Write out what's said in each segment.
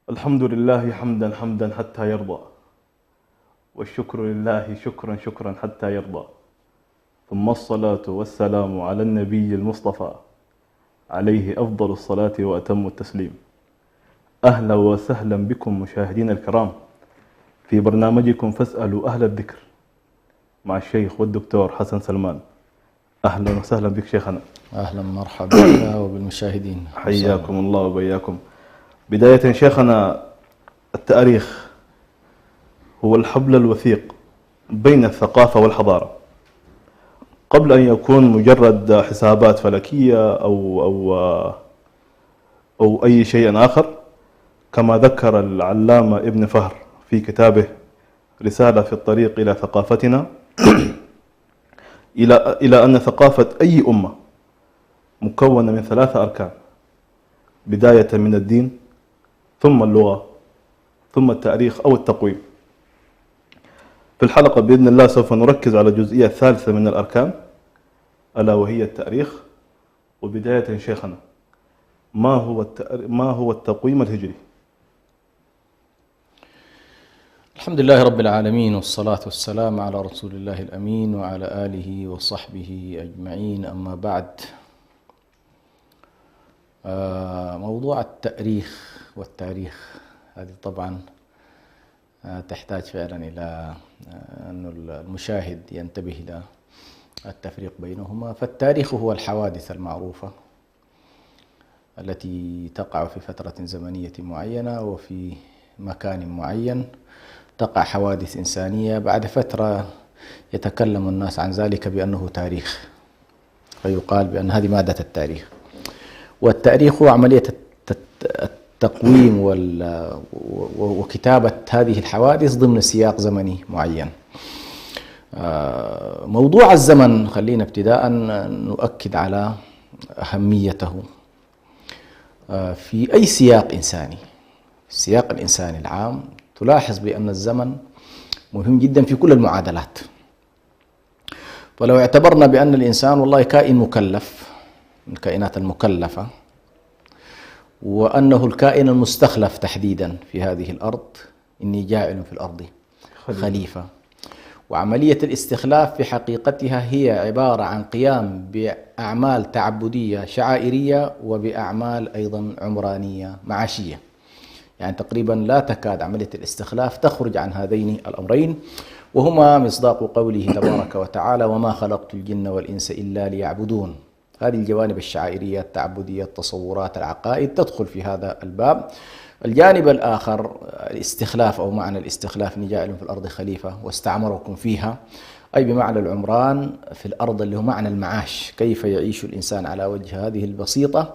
الحمد لله حمدا حمدا حتى يرضى، والشكر لله شكرا شكرا حتى يرضى، ثم الصلاة والسلام على النبي المصطفى عليه أفضل الصلاة وأتم التسليم. أهلا وسهلا بكم مشاهدين الكرام في برنامجكم فاسألوا أهل الذكر مع الشيخ والدكتور حسن سلمان. أهلا وسهلا بك شيخنا. أهلا مرحبا بك وبالمشاهدين. حياكم الله وبياكم. بداية شيخنا، التاريخ هو الحبل الوثيق بين الثقافة والحضارة، قبل أن يكون مجرد حسابات فلكية أو أي شيء آخر، كما ذكر العلامة ابن فهر في كتابه رسالة في الطريق إلى ثقافتنا إلى أن ثقافة أي أمة مكونة من 3 أركان، بداية من الدين، ثم اللغة، ثم التاريخ أو التقويم. في الحلقة بإذن الله سوف نركز على الجزئية الثالثة من الأركان، ألا وهي التاريخ. وبداية شيخنا، ما هو التقويم الهجري؟ الحمد لله رب العالمين، والصلاة والسلام على رسول الله الأمين وعلى آله وصحبه أجمعين. أما بعد، موضوع التأريخ والتاريخ هذه طبعا تحتاج فعلا إلى أن المشاهد ينتبه إلى التفريق بينهما. فالتاريخ هو الحوادث المعروفة التي تقع في فترة زمنية معينة وفي مكان معين، تقع حوادث إنسانية، بعد فترة يتكلم الناس عن ذلك بأنه تاريخ، فيقال بأن هذه مادة التاريخ. والتاريخ هو عملية التقويم وكتابة هذه الحوادث ضمن سياق زمني معين. موضوع الزمن خلينا ابتداء نؤكد على أهميته في أي سياق إنساني. السياق الإنساني العام تلاحظ بأن الزمن مهم جدا في كل المعادلات. ولو اعتبرنا بأن الإنسان والله كائن مكلف من الكائنات المكلفة، وأنه الكائن المستخلف تحديدا في هذه الأرض، إني جاعل في الأرض خليفة. وعملية الاستخلاف في حقيقتها هي عبارة عن قيام بأعمال تعبدية شعائرية وبأعمال أيضا عمرانية معاشية. يعني تقريبا لا تكاد عملية الاستخلاف تخرج عن هذين الأمرين، وهما مصداق قوله تبارك وتعالى: وما خلقت الجن والإنس إلا ليعبدون. هذه الجوانب الشعائرية التعبدية، التصورات، العقائد تدخل في هذا الباب. الجانب الآخر الاستخلاف، أو معنى الاستخلاف: إني جاعل في الأرض خليفة واستعمركم فيها، أي بمعنى العمران في الأرض، اللي هو معنى المعاش، كيف يعيش الإنسان على وجه هذه البسيطة.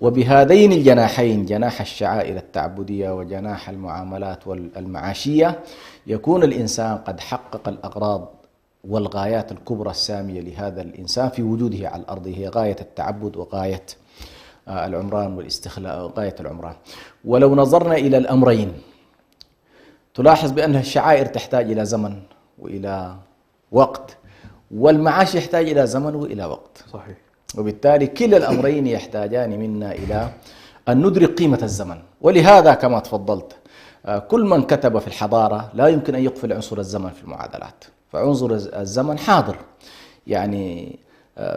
وبهذين الجناحين، جناح الشعائر التعبدية وجناح المعاملات والمعاشية، يكون الإنسان قد حقق الأغراض والغايات الكبرى السامية لهذا الإنسان في وجوده على الأرض، هي غاية التعبد وغاية العمران والاستخلاء، غاية العمران. ولو نظرنا إلى الأمرين تلاحظ بأن الشعائر تحتاج إلى زمن وإلى وقت، والمعاش يحتاج إلى زمن وإلى وقت. صحيح. وبالتالي كلا الأمرين يحتاجان منا إلى أن ندرك قيمة الزمن. ولهذا كما تفضلت، كل من كتب في الحضارة لا يمكن أن يقفل عنصر الزمن في المعادلات، فعنصر الزمن حاضر. يعني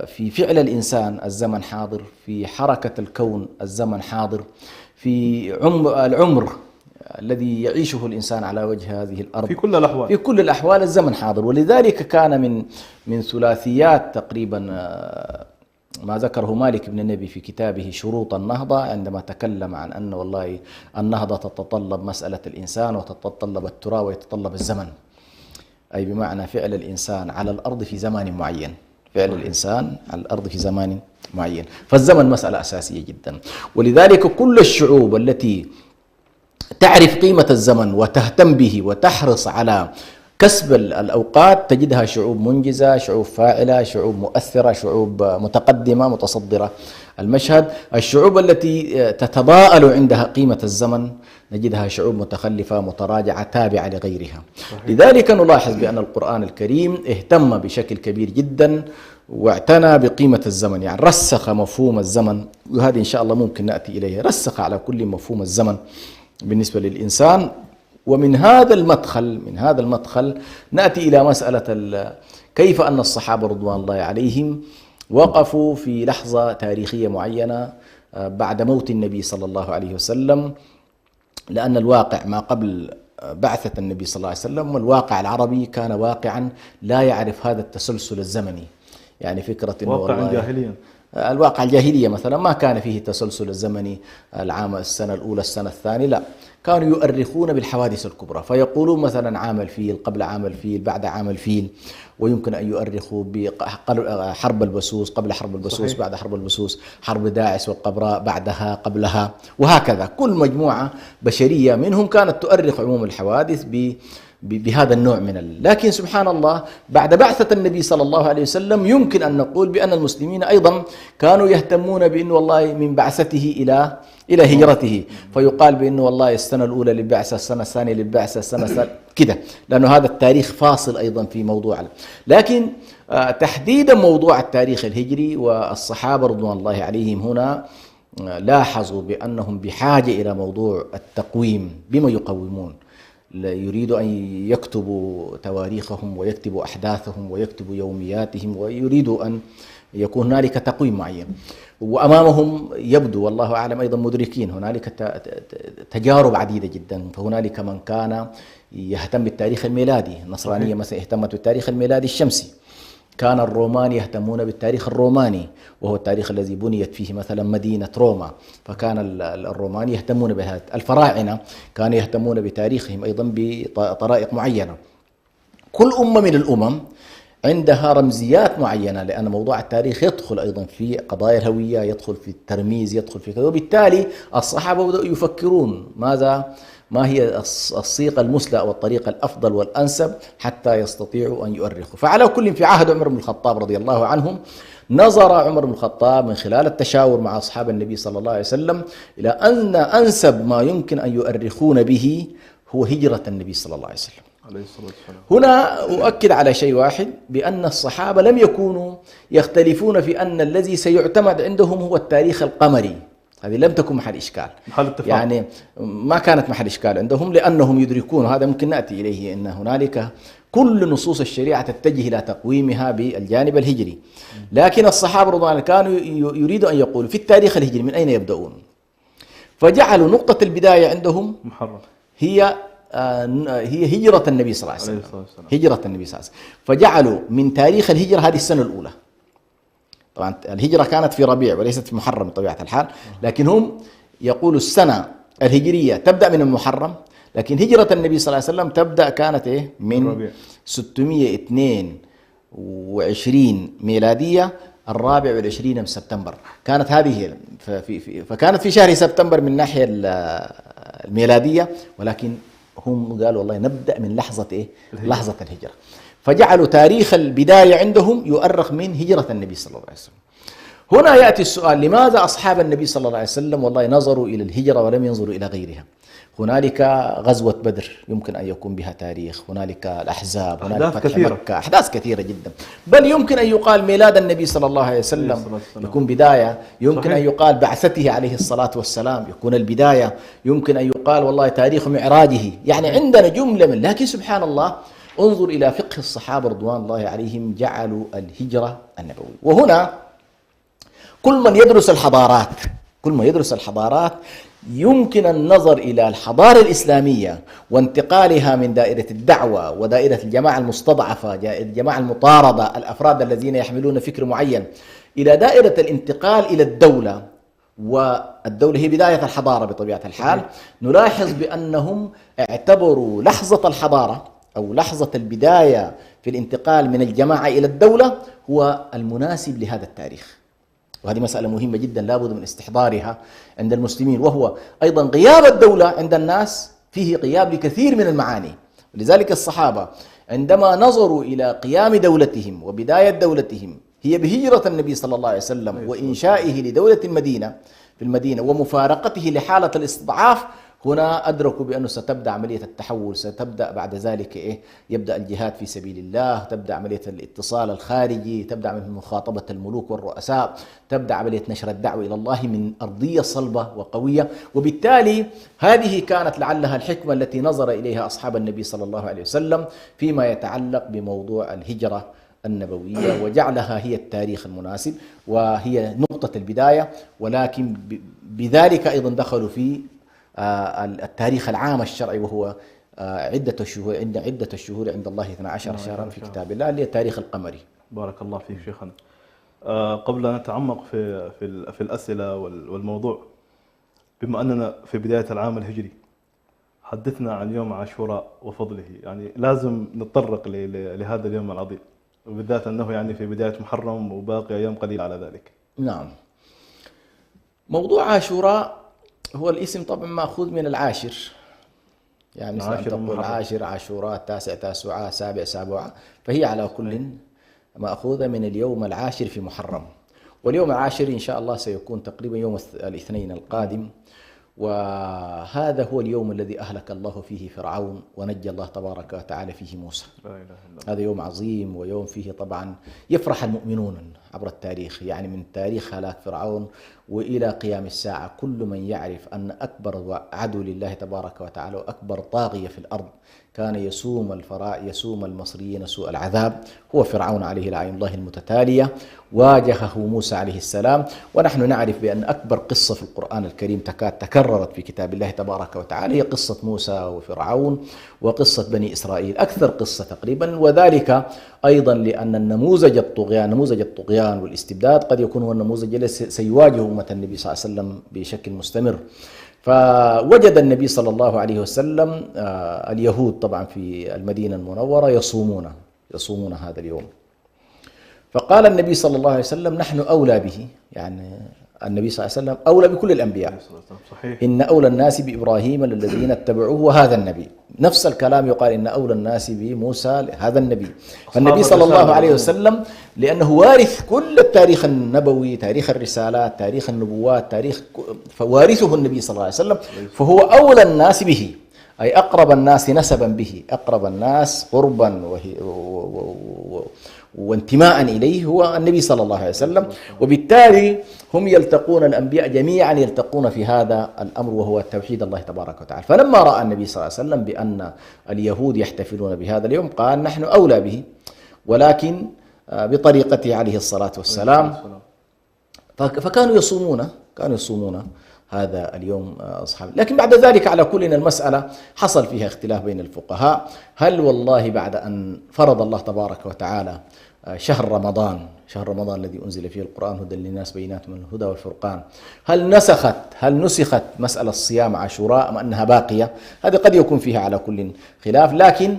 في فعل الإنسان الزمن حاضر، في حركة الكون الزمن حاضر، في العمر الذي يعيشه الإنسان على وجه هذه الأرض في كل الأحوال، في كل الأحوال الزمن حاضر. ولذلك كان من ثلاثيات تقريبا ما ذكره مالك بن النبي في كتابه شروط النهضة، عندما تكلم عن أن والله النهضة تتطلب مسألة الإنسان وتتطلب التراب ويتطلب الزمن، أي بمعنى فعل الإنسان على الأرض في زمان معين، فعل الإنسان على الأرض في زمان معين، فالزمن مسألة أساسية جدا. ولذلك كل الشعوب التي تعرف قيمة الزمن وتهتم به وتحرص على كسب الأوقات تجدها شعوب منجزة، شعوب فاعلة، شعوب مؤثرة، شعوب متقدمة متصدرة المشهد. الشعوب التي تتضاءل عندها قيمة الزمن نجدها شعوب متخلفة متراجعة تابعة لغيرها. لذلك نلاحظ بأن القرآن الكريم اهتم بشكل كبير جدا واعتنى بقيمة الزمن، يعني رسخ مفهوم الزمن، وهذه إن شاء الله ممكن نأتي إليه، رسخ على كل مفهوم الزمن بالنسبة للإنسان. ومن هذا المدخل نأتي إلى مسألة كيف أن الصحابة رضوان الله عليهم وقفوا في لحظة تاريخية معينة بعد موت النبي صلى الله عليه وسلم، لأن الواقع ما قبل بعثة النبي صلى الله عليه وسلم والواقع العربي كان واقعا لا يعرف هذا التسلسل الزمني، يعني فكرة إنه واقعا جاهليا، الواقع الجاهلية مثلا ما كان فيه التسلسل الزمني، السنة الأولى السنة الثانية، لا، كانوا يؤرخون بالحوادث الكبرى، فيقولون مثلا عام الفيل، قبل عام الفيل، بعد عام الفيل، ويمكن أن يؤرخوا بحرب البسوس، قبل حرب البسوس، صحيح. بعد حرب البسوس، حرب داعش والقبراء، بعدها، قبلها، وهكذا. كل مجموعة بشرية منهم كانت تؤرخ عموم الحوادث بهذا النوع لكن سبحان الله بعد بعثة النبي صلى الله عليه وسلم يمكن أن نقول بأن المسلمين أيضا كانوا يهتمون بأن والله من بعثته إلى هجرته، فيقال بأن والله السنة الأولى للبعثة، السنة الثانية للبعثة، السنة كده، لأنه هذا التاريخ فاصل أيضا في موضوع. لكن تحديدا موضوع التاريخ الهجري والصحابة رضوان الله عليهم هنا لاحظوا بأنهم بحاجة إلى موضوع التقويم، بما يقومون، يريد أن يكتبوا تواريخهم ويكتبوا أحداثهم ويكتبوا يومياتهم، ويريد أن يكون هنالك تقويم معين، وأمامهم يبدو والله أعلم أيضا مدركين هنالك تجارب عديدة جدا. فهنالك من كان يهتم بالتاريخ الميلادي، النصرانية مثلا اهتمت بالتاريخ الميلادي الشمسي، كان الرومان يهتمون بالتاريخ الروماني وهو التاريخ الذي بنيت فيه مثلا مدينة روما، فكان الرومان يهتمون بهذا. الفراعنة كانوا يهتمون بتاريخهم أيضا بطرائق معينة. كل أمة من الأمم عندها رمزيات معينة، لأن موضوع التاريخ يدخل أيضا في قضايا الهوية، يدخل في الترميز، يدخل في كذا. وبالتالي الصحابة بدأوا يفكرون ما هي الصيغة المثلى أو الطريقة الأفضل والأنسب حتى يستطيعوا أن يؤرخوا. فعلى كل في عهد عمر بن الخطاب رضي الله عنهم نظر عمر بن الخطاب من خلال التشاور مع أصحاب النبي صلى الله عليه وسلم إلى أن أنسب ما يمكن أن يؤرخون به هو هجرة النبي صلى الله عليه وسلم. هنا أؤكد على شيء واحد، بأن الصحابة لم يكونوا يختلفون في أن الذي سيعتمد عندهم هو التاريخ القمري، هذه لم تكن محل إشكال، يعني ما كانت محل إشكال عندهم، لأنهم يدركون، هذا ممكن نأتي إليه، أن هنالك كل نصوص الشريعة تتجه إلى تقويمها بالجانب الهجري. لكن الصحابة رضي الله عنهم كانوا يريدوا أن يقولوا في التاريخ الهجري من أين يبدأون، فجعلوا نقطة البداية عندهم هي هجرة النبي صلى الله عليه وسلم، هجرة النبي صلى الله عليه وسلم، فجعلوا من تاريخ الهجرة هذه السنة الأولى. طبعا الهجرة كانت في ربيع وليست في محرم بطبيعة الحال، لكن هم يقولوا السنة الهجرية تبدأ من المحرم، لكن هجرة النبي صلى الله عليه وسلم تبدأ كانت من 622 ميلادية، 24 من سبتمبر كانت هذه فكانت في شهر سبتمبر من ناحية الميلادية، ولكن هم قالوا والله نبدأ من لحظة لحظة الهجرة، فجعلوا تاريخ البداية عندهم يؤرخ من هجرة النبي صلى الله عليه وسلم. هنا يأتي السؤال، لماذا أصحاب النبي صلى الله عليه وسلم والله نظروا إلى الهجرة ولم ينظروا إلى غيرها؟ هنالك غزوة بدر يمكن أن يكون بها تاريخ، هنالك الأحزاب، هنالك فتح مكة، أحداث كثيرة جدا، بل يمكن أن يقال ميلاد النبي صلى الله عليه وسلم يكون بداية، يمكن صحيح. أن يقال بعثته عليه الصلاة والسلام يكون البداية، يمكن أن يقال والله تاريخ معراجه، يعني عندنا جملة من، لكن سبحان الله انظر إلى فقه الصحابة رضوان الله عليهم، جعلوا الهجرة النبوية. وهنا كل من يدرس الحضارات يمكن النظر إلى الحضارة الإسلامية وانتقالها من دائرة الدعوة ودائرة الجماعة المستضعفة، الجماعة المطاردة، الأفراد الذين يحملون فكر معين، إلى دائرة الانتقال إلى الدولة، والدولة هي بداية الحضارة بطبيعة الحال. نلاحظ بأنهم اعتبروا لحظة الحضارة أو لحظة البداية في الانتقال من الجماعة إلى الدولة هو المناسب لهذا التاريخ. وهذه مسألة مهمة جدا لابد من استحضارها عند المسلمين، وهو أيضا غياب الدولة عند الناس فيه غياب لكثير من المعاني. ولذلك الصحابة عندما نظروا إلى قيام دولتهم وبداية دولتهم هي بهجرة النبي صلى الله عليه وسلم وإنشائه لدولة في المدينة ومفارقته لحالة الاستضعاف، هنا أدركوا بأنه ستبدأ عملية التحول، ستبدأ بعد ذلك يبدأ الجهاد في سبيل الله، تبدأ عملية الاتصال الخارجي، تبدأ عملية مخاطبة الملوك والرؤساء، تبدأ عملية نشر الدعوة إلى الله من أرضية صلبة وقوية. وبالتالي هذه كانت لعلها الحكمة التي نظر إليها أصحاب النبي صلى الله عليه وسلم فيما يتعلق بموضوع الهجرة النبوية، وجعلها هي التاريخ المناسب وهي نقطة البداية. ولكن بذلك أيضا دخلوا في التاريخ العام الشرعي، وهو عدة الشهور عند الله 12 شهرا في كتاب الله، اللي هي التاريخ القمري. بارك الله فيك شيخنا. قبل أن نتعمق في الأسئلة والموضوع، بما أننا في بداية العام الهجري، حدثنا عن يوم عاشوراء وفضله. يعني لازم نتطرق لهذا اليوم العظيم، وبالذات أنه يعني في بداية محرم وباقي أيام قليلة على ذلك. نعم. موضوع عاشوراء هو الاسم طبعا مأخوذ من العاشر، يعني مثلا تقول عاشر، عاشوراء، تاسع، تاسوعاء، سابع، سابوعاء، فهي على كل مأخوذة من اليوم العاشر في محرم. واليوم العاشر إن شاء الله سيكون تقريبا يوم الاثنين القادم، وهذا هو اليوم الذي أهلك الله فيه فرعون ونجى الله تبارك وتعالى فيه موسى. لا إله إلا الله. هذا يوم عظيم، ويوم فيه طبعا يفرح المؤمنون عبر التاريخ، يعني من تاريخ هلاك فرعون وإلى قيام الساعة كل من يعرف أن أكبر عدو لله تبارك وتعالى وأكبر طاغية في الأرض كان يسوم المصريين سوء العذاب هو فرعون عليه لعين الله المتتالية. واجهه موسى عليه السلام، ونحن نعرف بأن أكبر قصة في القرآن الكريم تكررت في كتاب الله تبارك وتعالى هي قصة موسى وفرعون وقصة بني إسرائيل، أكثر قصة تقريبا. وذلك أيضا لأن نموذج الطغيان والاستبداد قد يكون هو النموذج الذي سيواجه أمة النبي صلى الله عليه وسلم بشكل مستمر. فوجد النبي صلى الله عليه وسلم اليهود طبعا في المدينة المنورة يصومون هذا اليوم، فقال النبي صلى الله عليه وسلم نحن أولى به، يعني النبي صلى الله عليه وسلم أولى بكل الأنبياء. صحيح. إن أولى الناس بإبراهيم الذين اتبعوه وهذا النبي، نفس الكلام يقال إن أولى الناس بموسى هذا النبي. فالنبي صلى الله عليه وسلم لأنه وارث كل التاريخ النبوي، تاريخ الرسالات، تاريخ النبوات، فوارثه النبي صلى الله عليه وسلم، فهو أولى الناس به، أي أقرب الناس نسبا به، أقرب الناس قربا وانتماء إليه هو النبي صلى الله عليه وسلم. وبالتالي هم يلتقون، الأنبياء جميعا يلتقون في هذا الأمر وهو توحيد الله تبارك وتعالى. فلما رأى النبي صلى الله عليه وسلم بأن اليهود يحتفلون بهذا اليوم قال نحن أولى به، ولكن بطريقته عليه الصلاة والسلام. فكانوا يصومون هذا اليوم أصحاب. لكن بعد ذلك على كل المسألة حصل فيها اختلاف بين الفقهاء، هل والله بعد أن فرض الله تبارك وتعالى شهر رمضان الذي أنزل فيه القرآن هدى للناس بينات من الهدى والفرقان، هل نسخت مسألة الصيام عاشوراء أم أنها باقية؟ هذا قد يكون فيها على كل خلاف، لكن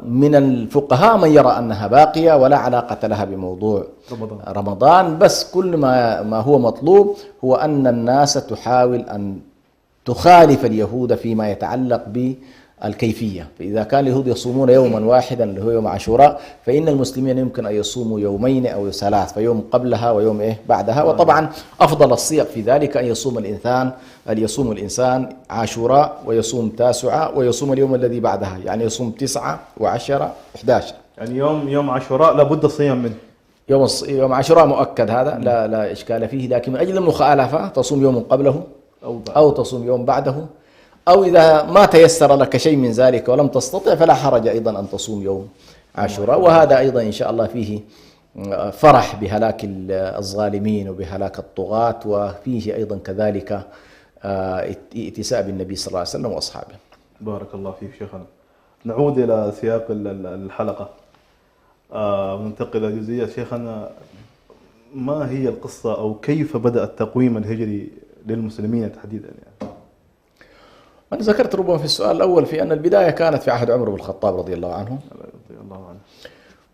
من الفقهاء من يرى أنها باقية ولا علاقة لها بموضوع رمضان، بس كل ما هو مطلوب هو أن الناس تحاول أن تخالف اليهود فيما يتعلق بالكيفية. فإذا كان اليهود يصومون يوما واحدا اللي هو يوم عاشوراء، فإن المسلمين يمكن أن يصوموا يومين أو ثلاث، فيوم قبلها ويوم بعدها. وطبعا أفضل الصيغ في ذلك أن يصوم الإنسان عاشوراء ويصوم تاسعاء ويصوم اليوم الذي بعدها، يعني يصوم 9 و10 و11. يعني يوم عاشوراء لابد الصيام منه. يوم عاشوراء مؤكد، هذا لا إشكال فيه، لكن من أجل المخالفة تصوم يوم قبله أو تصوم يوم بعده، أو إذا ما تيسر لك شيء من ذلك ولم تستطع فلا حرج أيضا أن تصوم يوم عاشوراء. وهذا أيضا إن شاء الله فيه فرح بهلاك الظالمين وبهلاك الطغاة، وفيه أيضا كذلك ائتساء بالنبي صلى الله عليه وسلم وأصحابه. بارك الله فيك شيخنا. نعود إلى سياق الحلقة، ننتقل إلى جزئية شيخنا. ما هي القصة أو كيف بدأ التقويم الهجري للمسلمين تحديدا يعني؟ أنا ذكرت ربما في السؤال الأول في أن البداية كانت في عهد عمر بن الخطاب رضي الله عنه،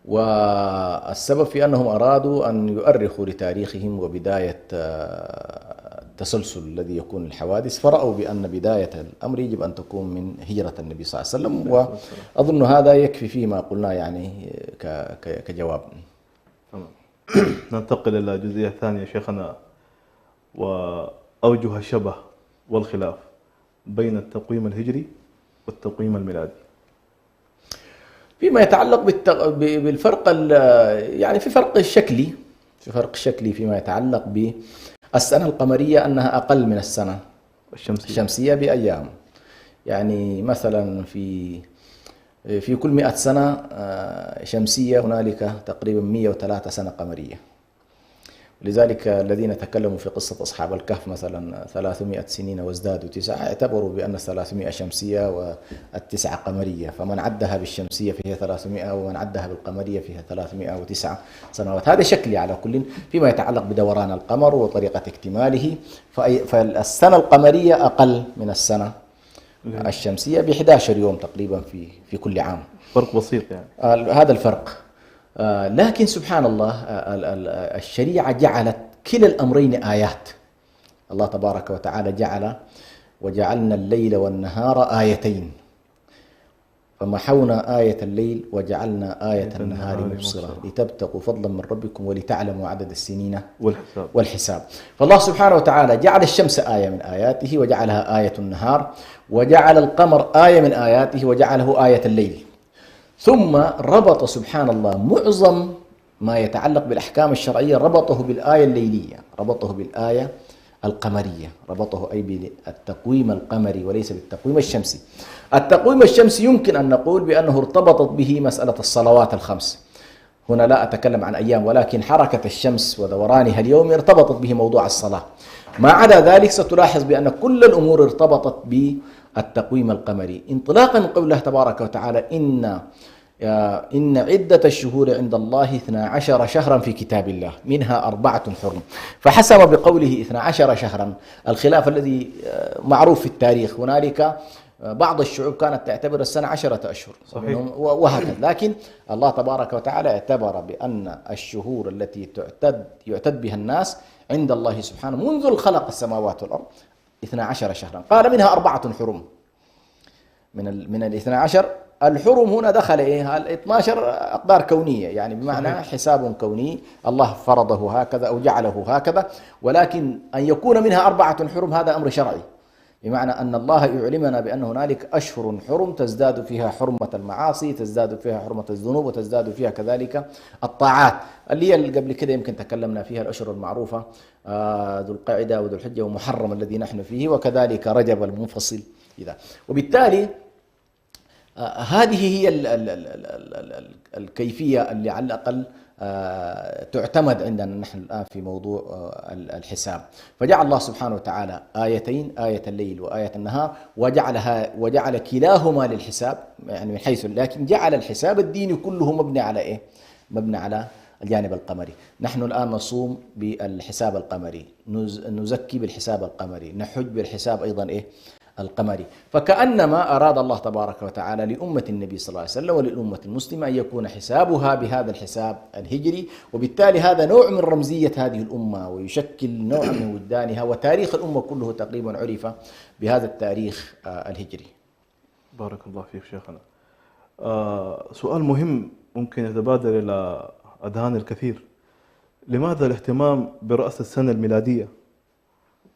والسبب في أنهم أرادوا أن يؤرخوا لتاريخهم وبداية التسلسل الذي يكون الحوادث، فرأوا بأن بداية الأمر يجب أن تكون من هجرة النبي صلى الله عليه وسلم، وأظن هذا يكفي فيما قلنا يعني كجواب. ننتقل إلى جزئية ثانية شيخنا، وأوجه الشبه والخلاف بين التقويم الهجري والتقويم الميلادي. فيما يتعلق بالفرق يعني في فرق شكلي فيما يتعلق بالسنة القمرية، أنها أقل من السنة الشمسية بأيام. يعني مثلا في كل 100 سنة شمسية هنالك تقريبا 103 سنة قمرية. لذلك الذين تكلموا في قصة أصحاب الكهف مثلا 300 سنين وازدادوا 9، اعتبروا بأن 300 شمسية و9 قمرية، فمن عدها بالشمسية فيها 300 ومن عدها بالقمرية فيها 309 سنوات. هذا شكلي على كل فيما يتعلق بدوران القمر وطريقة اكتماله. فالسنة القمرية أقل من السنة الشمسية ب11 يوم تقريبا في كل عام. فرق بسيط يعني. هذا الفرق. لكن سبحان الله الشريعة جعلت كلا الأمرين آيات. الله تبارك وتعالى جعل وجعلنا الليل والنهار آيتين، فمحونا آية الليل وجعلنا آية النهار مبصرة لتبتغوا فضلا من ربكم ولتعلموا عدد السنين والحساب. فالله سبحانه وتعالى جعل الشمس آية من آياته وجعلها آية النهار، وجعل القمر آية من آياته وجعله آية الليل. ثم ربط سبحان الله معظم ما يتعلق بالأحكام الشرعية ربطه بالآية الليلية، ربطه بالآية القمرية، ربطه أي بالتقويم القمري وليس بالتقويم الشمسي. التقويم الشمسي يمكن أن نقول بأنه ارتبطت به مسألة الصلوات الخمس. هنا لا أتكلم عن أيام، ولكن حركة الشمس ودورانها اليومي ارتبطت به موضوع الصلاة. ما عدا ذلك ستلاحظ بأن كل الأمور ارتبطت بالتقويم القمري، انطلاقا من قول الله تبارك وتعالى إن عدة الشهور عند الله 12 شهرا في كتاب الله منها 4 حرم. فحسب بقوله 12 شهرا الخلاف الذي معروف في التاريخ. هنالك بعض الشعوب كانت تعتبر السنة 10 أشهر وهكذا، لكن الله تبارك وتعالى اعتبر بأن الشهور التي يعتد بها الناس عند الله سبحانه منذ خلق السماوات والأرض 12 شهرا. قال منها 4 حرم. من 12 الحرم هنا دخل ال 12 أقدار كونية، يعني بمعنى حساب كوني الله فرضه هكذا أو جعله هكذا، ولكن أن يكون منها 4 حرم هذا أمر شرعي، بمعنى أن الله يعلمنا بأن هنالك أشهر حرم تزداد فيها حرمة المعاصي، تزداد فيها حرمة الذنوب، وتزداد فيها كذلك الطاعات، اللي هي قبل كده يمكن تكلمنا فيها الأشهر المعروفة ذو القعدة وذو الحجة ومحرم الذي نحن فيه، وكذلك رجب المنفصل إذا. وبالتالي هذه هي الكيفية اللي على الأقل تعتمد عندنا نحن الآن في موضوع الحساب. فجعل الله سبحانه وتعالى آيتين، آية الليل وآية النهار، وجعل كلاهما للحساب يعني من حيث، لكن جعل الحساب الديني كله مبني على إيه؟ مبني على الجانب القمري. نحن الآن نصوم بالحساب القمري، نزكي بالحساب القمري، نحج بالحساب أيضا إيه؟ القمري. فكأنما أراد الله تبارك وتعالى لأمة النبي صلى الله عليه وسلم وللأمة المسلمة أن يكون حسابها بهذا الحساب الهجري، وبالتالي هذا نوع من رمزية هذه الأمة ويشكل نوع من وجدانها، وتاريخ الأمة كله تقريبا عرف بهذا التاريخ الهجري. بارك الله فيك شيخنا. سؤال مهم ممكن يتبادر إلى أذهان الكثير: لماذا الاهتمام برأس السنة الميلادية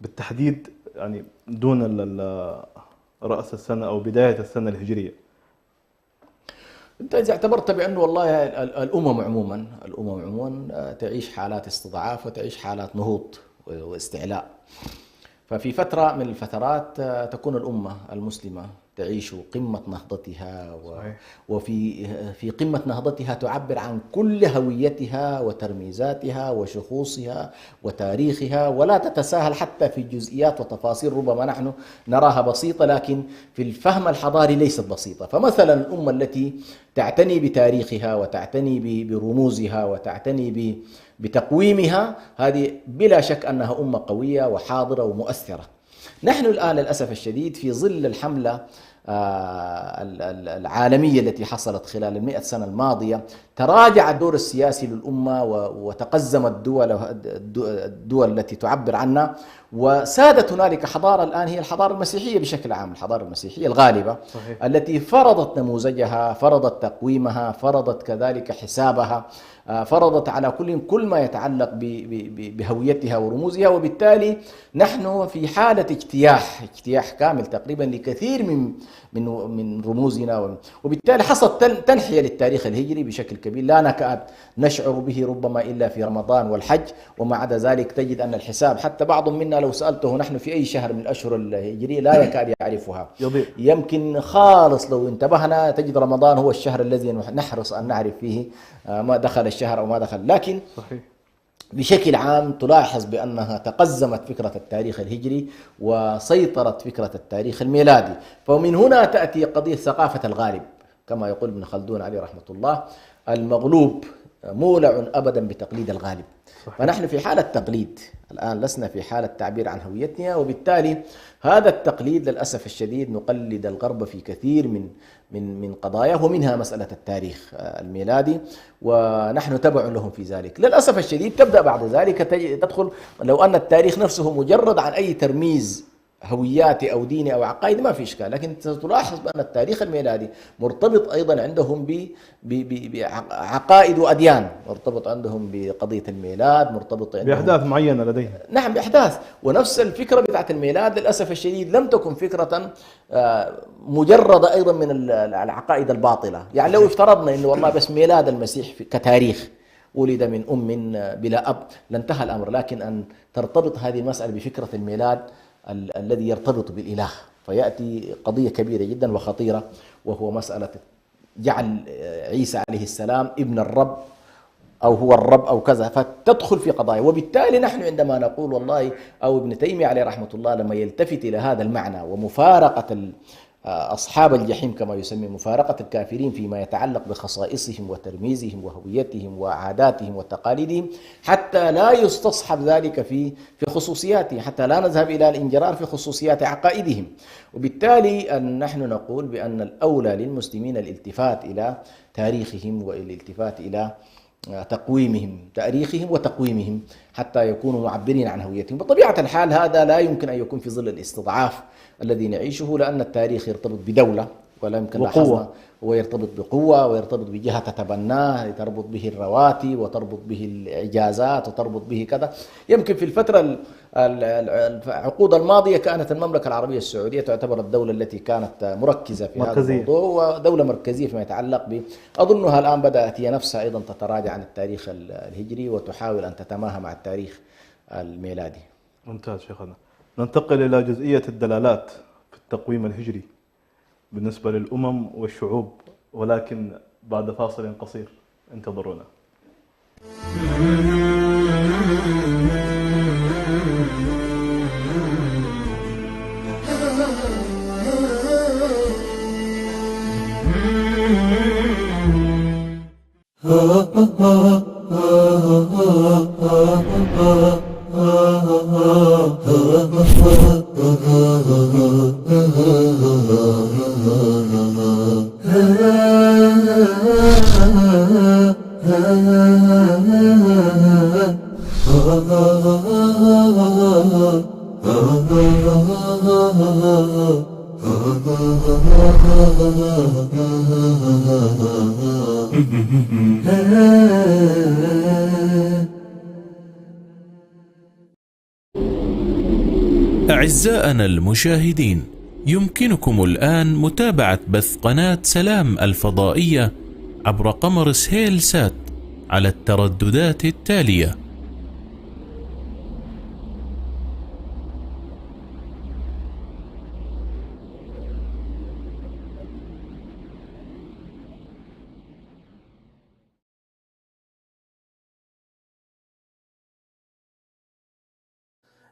بالتحديد، يعني دون رأس السنة أو بداية السنة الهجرية؟ أنت إذا اعتبرت بأنه والله الأمم عموما تعيش حالات استضعاف وتعيش حالات نهوض واستعلاء، ففي فترة من الفترات تكون الأمة المسلمة تعيش قمة نهضتها وفي قمة نهضتها تعبر عن كل هويتها وترميزاتها وشخوصها وتاريخها، ولا تتساهل حتى في جزئيات وتفاصيل ربما نحن نراها بسيطة، لكن في الفهم الحضاري ليست بسيطة. فمثلا الأمة التي تعتني بتاريخها وتعتني برموزها وتعتني بتقويمها، هذه بلا شك أنها أمة قوية وحاضرة ومؤثرة. نحن الآن للأسف الشديد في ظل الحملة العالمية التي حصلت خلال 100 سنة الماضية، تراجع الدور السياسي للأمة وتقزمت الدول التي تعبر عنها، وسادت هنالك حضارة الآن هي الحضارة المسيحية بشكل عام، الحضارة المسيحية الغالبة. صحيح. التي فرضت نموذجها، فرضت تقويمها، فرضت كذلك حسابها، فرضت على كل ما يتعلق بهويتها ورموزها. وبالتالي نحن في حالة اجتياح كامل تقريبا لكثير من رموزنا، وبالتالي حصلت تنحية للتاريخ الهجري بشكل كبير لا نكاد نشعر به ربما إلا في رمضان والحج، وما عدا ذلك تجد أن الحساب حتى بعض منا لو سألته نحن في أي شهر من الأشهر الهجرية لا يكاد يعرفها. يمكن خالص لو انتبهنا تجد رمضان هو الشهر الذي نحرص أن نعرف فيه ما دخل الشهر أو ما دخل. لكن صحيح. بشكل عام تلاحظ بأنها تقزمت فكرة التاريخ الهجري وسيطرت فكرة التاريخ الميلادي. فمن هنا تأتي قضية ثقافة الغالب، كما يقول ابن خلدون عليه رحمة الله: المغلوب مولع أبدا بتقليد الغالب. صحيح. فنحن في حالة تقليد الآن، لسنا في حالة تعبير عن هويتنا، وبالتالي هذا التقليد للأسف الشديد نقلد الغرب في كثير من قضايا، ومنها مسألة التاريخ الميلادي، ونحن تبع لهم في ذلك. للأسف الشديد تبدأ بعد ذلك تدخل، لو أن التاريخ نفسه مجرد عن أي ترميز هوياتي أو ديني أو عقائد ما في إشكال، لكن ستلاحظ بأن التاريخ الميلادي مرتبط أيضا عندهم بعقائد وأديان، مرتبط عندهم بقضية الميلاد، مرتبط عندهم بأحداث معينة لديهم. نعم بأحداث. ونفس الفكرة بتاعت الميلاد للأسف الشديد لم تكن فكرة مجردة أيضا من العقائد الباطلة. يعني لو افترضنا أنه والله بس ميلاد المسيح كتاريخ ولد من أم بلا أب لانتهى الأمر، لكن أن ترتبط هذه المسألة بفكرة الميلاد الذي يرتبط بالإله، فيأتي قضية كبيرة جدا وخطيرة، وهو مسألة جعل عيسى عليه السلام ابن الرب أو هو الرب أو كذا، فتدخل في قضايا. وبالتالي نحن عندما نقول والله، أو ابن تيمية عليه رحمة الله لما يلتفت إلى هذا المعنى ومفارقة أصحاب الجحيم كما يسمي، مفارقة الكافرين فيما يتعلق بخصائصهم وترميزهم وهويتهم وعاداتهم وتقاليدهم، حتى لا يستصحب ذلك في خصوصياتهم، حتى لا نذهب إلى الانجرار في خصوصيات عقائدهم. وبالتالي نحن نقول بأن الأولى للمسلمين الالتفات إلى تاريخهم والالتفات إلى تقويمهم، تاريخهم وتقويمهم، حتى يكونوا معبرين عن هويتهم. بطبيعة الحال هذا لا يمكن أن يكون في ظل الاستضعاف الذي نعيشه، لأن التاريخ يرتبط بدولة، ولا يمكن لاحظنا هو يرتبط بقوة ويرتبط بجهة تتبناه، تربط به الرواتب وتربط به الإجازات وتربط به كذا. يمكن في الفترة العقود الماضية كانت المملكة العربية السعودية تعتبر الدولة التي كانت مركزة في هذا الموضوع، ودولة مركزية فيما يتعلق أظنها الآن بدأت هي نفسها أيضا تتراجع عن التاريخ الهجري وتحاول أن تتماهى مع التاريخ الميلادي. ممتاز شيخنا. ننتقل إلى جزئية الدلالات في التقويم الهجري بالنسبة للأمم والشعوب، ولكن بعد فاصل قصير، انتظرونا. أعزائنا المشاهدين، يمكنكم الآن متابعة بث قناة سلام الفضائية عبر قمر سهيل سات على الترددات التالية: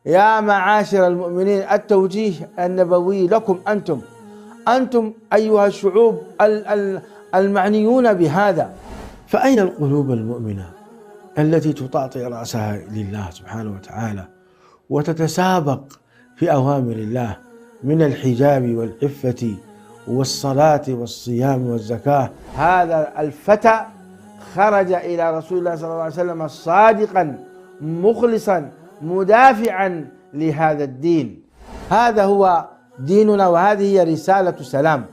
يا معاشر المؤمنين التوجيه النبوي لكم أنتم أيها الشعوب المعنيون بهذا. فأين القلوب المؤمنة التي تطاطئ رأسها لله سبحانه وتعالى وتتسابق في أوامر الله من الحجاب والعفة والصلاة والصيام والزكاة؟ هذا الفتى خرج إلى رسول الله صلى الله عليه وسلم صادقا مخلصا مدافعا لهذا الدين. هذا هو ديننا وهذه هي رسالة سلام.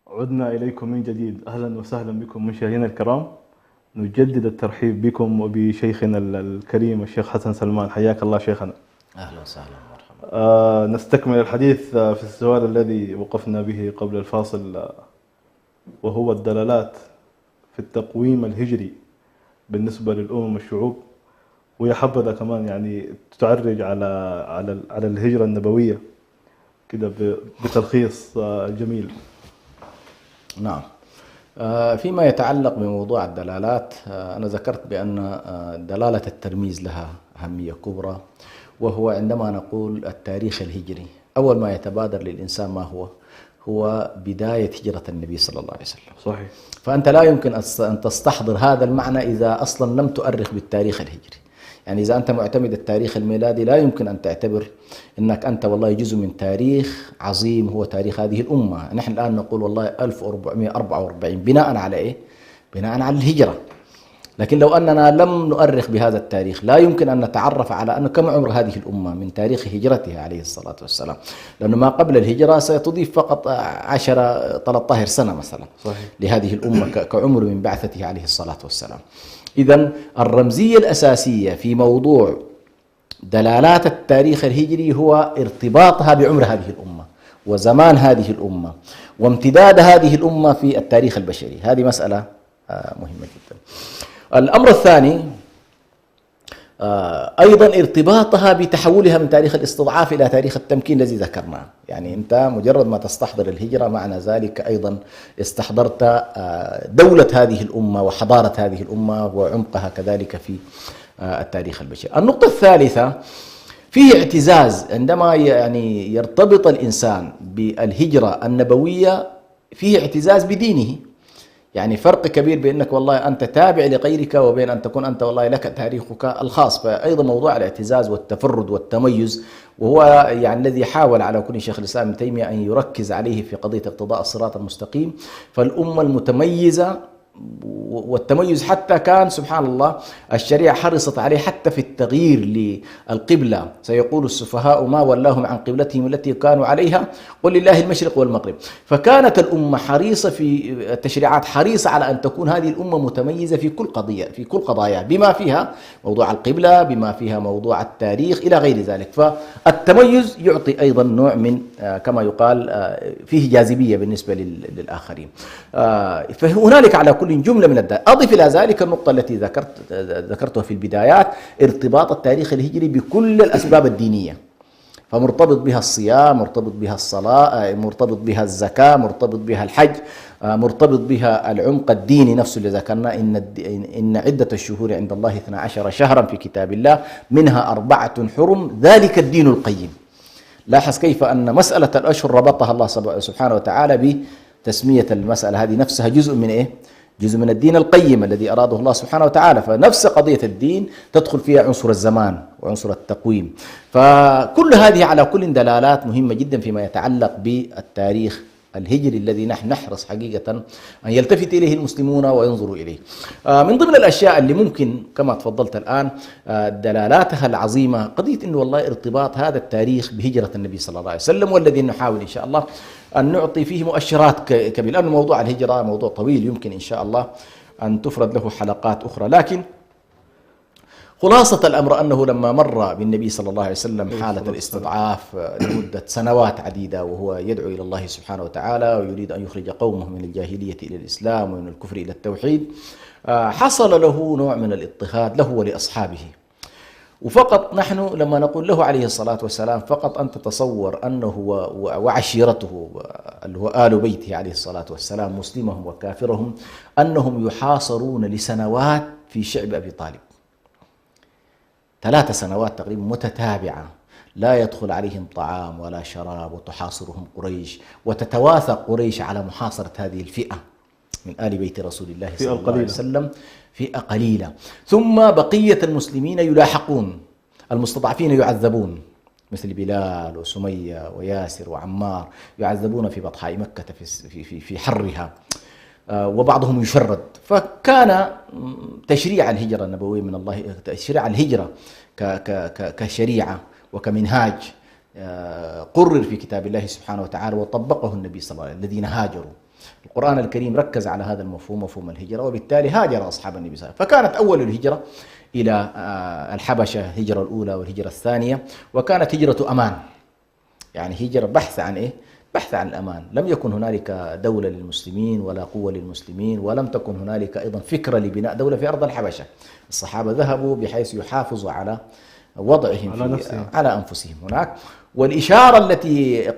عدنا إليكم من جديد. أهلا وسهلا بكم مشاهدينا الكرام. نجدد الترحيب بكم وبشيخنا الكريم الشيخ حسن سلمان. حياك الله شيخنا. أهلا وسهلا ومرحبا. نستكمل الحديث في السؤال الذي وقفنا به قبل الفاصل، وهو الدلالات في التقويم الهجري بالنسبة للأمم والشعوب، ويا حبذا كمان يعني تعرج على الهجرة النبوية كده بتلخيص جميل. نعم. فيما يتعلق بموضوع الدلالات، أنا ذكرت بأن دلالة الترميز لها أهمية كبرى، وهو عندما نقول التاريخ الهجري أول ما يتبادر للإنسان ما هو بداية هجرة النبي صلى الله عليه وسلم. صحيح. فأنت لا يمكن أن تستحضر هذا المعنى إذا أصلا لم تؤرخ بالتاريخ الهجري. يعني إذا أنت معتمد التاريخ الميلادي لا يمكن أن تعتبر أنك أنت والله جزء من تاريخ عظيم هو تاريخ هذه الأمة. نحن الآن نقول والله 1444 بناء على إيه؟ بناء على الهجرة. لكن لو أننا لم نؤرخ بهذا التاريخ لا يمكن أن نتعرف على أن كم عمر هذه الأمة من تاريخ هجرتها عليه الصلاة والسلام، لأنه ما قبل الهجرة ستضيف فقط 10-13 سنة مثلا. صحيح. لهذه الأمة كعمر من بعثته عليه الصلاة والسلام. إذن الرمزية الأساسية في موضوع دلالات التاريخ الهجري هو ارتباطها بعمر هذه الأمة وزمان هذه الأمة وامتداد هذه الأمة في التاريخ البشري. هذه مسألة مهمة جدا. الأمر الثاني أيضا ارتباطها بتحولها من تاريخ الاستضعاف إلى تاريخ التمكين الذي ذكرناه. يعني أنت مجرد ما تستحضر الهجرة معنى ذلك أيضا استحضرت دولة هذه الأمة وحضارة هذه الأمة وعمقها كذلك في التاريخ البشري. النقطة الثالثة فيه اعتزاز عندما يعني يرتبط الإنسان بالهجرة النبوية، فيه اعتزاز بدينه. يعني فرق كبير بأنك والله أنت تابع لغيرك وبين أن تكون أنت والله لك تاريخك الخاص. فأيضا موضوع الاعتزاز والتفرد والتميز، وهو يعني الذي حاول على كل شيخ الإسلام ابن تيمية أن يركز عليه في قضية اقتضاء الصراط المستقيم. فالأمة المتميزة والتميز حتى كان سبحان الله الشريعة حرصت عليه حتى في التغيير للقبلة. سيقول السفهاء ما ولاهم عن قبلتهم التي كانوا عليها قل لله المشرق والمغرب. فكانت الأمة حريصة في التشريعات حريصة على أن تكون هذه الأمة متميزة في كل قضية في كل قضايا، بما فيها موضوع القبلة، بما فيها موضوع التاريخ إلى غير ذلك. فالتميز يعطي أيضا نوع من كما يقال فيه جاذبية بالنسبة للآخرين. فهنالك على كل جملة من الدلالات. أضف إلى ذلك النقطة التي ذكرتها في البدايات، ارتباط التاريخ الهجري بكل الأسباب الدينية. فمرتبط بها الصيام، مرتبط بها الصلاة، مرتبط بها الزكاة، مرتبط بها الحج، مرتبط بها العمق الديني نفسه اللي ذكرنا إن عدة الشهور عند الله 12 شهرا في كتاب الله منها 4 حرم ذلك الدين القيم. لاحظ كيف أن مسألة الأشهر ربطها الله سبحانه وتعالى بتسمية المسألة هذه نفسها جزء من إيه؟ جزء من الدين القيم الذي أراده الله سبحانه وتعالى. فنفس قضية الدين تدخل فيها عنصر الزمان وعنصر التقويم. فكل هذه على كل دلالات مهمة جدا فيما يتعلق بالتاريخ الهجري الذي نحن نحرص حقيقة أن يلتفت إليه المسلمون وينظروا إليه. من ضمن الأشياء اللي ممكن كما تفضلت الآن دلالاتها العظيمة قضية أنه والله ارتباط هذا التاريخ بهجرة النبي صلى الله عليه وسلم، والذي نحاول إن شاء الله أن نعطي فيه مؤشرات كبيرة، لأن موضوع الهجرة موضوع طويل يمكن إن شاء الله أن تفرد له حلقات أخرى. لكن خلاصة الأمر أنه لما مر بالنبي صلى الله عليه وسلم حالة الاستضعاف لمدة سنوات عديدة وهو يدعو إلى الله سبحانه وتعالى ويريد أن يخرج قومه من الجاهلية إلى الإسلام ومن الكفر إلى التوحيد، حصل له نوع من الاضطهاد له ولأصحابه. وفقط نحن لما نقول له عليه الصلاة والسلام فقط أن تتصور أنه وعشيرته اللي هو آل بيته عليه الصلاة والسلام مسلمهم وكافرهم أنهم يحاصرون لسنوات في شعب أبي طالب، 3 سنوات تقريبا متتابعة لا يدخل عليهم طعام ولا شراب، وتحاصرهم قريش وتتواثق قريش على محاصرة هذه الفئة من آل بيت رسول الله صلى الله عليه وسلم، فئة قليلة. ثم بقية المسلمين يلاحقون، المستضعفين يعذبون مثل بلال وسمية وياسر وعمار، يعذبون في بطحاء مكة في حرها، وبعضهم يشرد. فكان تشريع الهجرة النبوية من الله، تشريع الهجرة كشريعة وكمنهاج قرر في كتاب الله سبحانه وتعالى وطبقه النبي صلى الله عليه وسلم الذين هاجروا. القرآن الكريم ركز على هذا المفهوم، مفهوم الهجرة، وبالتالي هاجر أصحاب النبي صلى الله عليه وسلم. فكانت أول الهجرة إلى الحبشة الهجرة الأولى والهجرة الثانية، وكانت هجرة أمان، يعني هجرة بحث عن إيه؟ بحث عن الأمان. لم يكن هنالك دولة للمسلمين ولا قوة للمسلمين، ولم تكن هنالك أيضا فكرة لبناء دولة في أرض الحبشة. الصحابة ذهبوا بحيث يحافظوا على وضعهم على أنفسهم هناك. والإشارة التي